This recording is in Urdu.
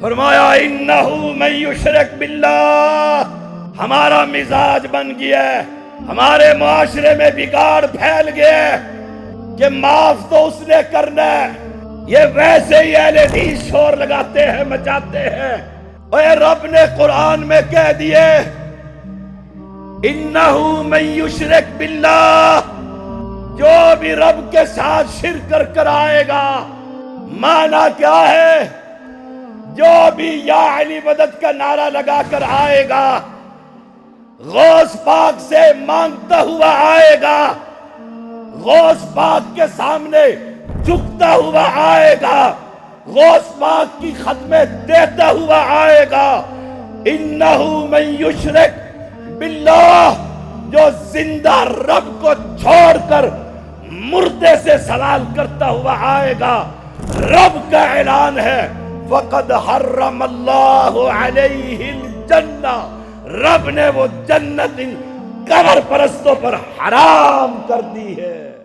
فرمایا انہو من یشرک باللہ، ہمارا مزاج بن گیا ہے، ہمارے معاشرے میں بگاڑ پھیل گیا ہے کہ معاف تو اس نے کرنا ہے، یہ ویسے ہی اہل حدیث شور لگاتے ہیں، مچاتے ہیں۔ اے رب نے قرآن میں کہہ دیے انہو من یشرک باللہ، جو بھی رب کے ساتھ شرک کر آئے گا، معنی کیا ہے؟ جو بھی یا علی مدد کا نعرہ لگا کر آئے گا، غوث پاک سے مانگتا ہوا آئے گا، غوث پاک کے سامنے جھکتا ہوا آئے گا، غوث پاک کی خدمت دیتا ہوا آئے گا، انہو من یشرک باللہ، جو زندہ رب کو چھوڑ کر مردے سے سوال کرتا ہوا آئے گا، رب کا اعلان ہے فقد حرم اللہ علیہ الجنہ، رب نے وہ جنت ان قبر پرستوں پر حرام کر دی ہے۔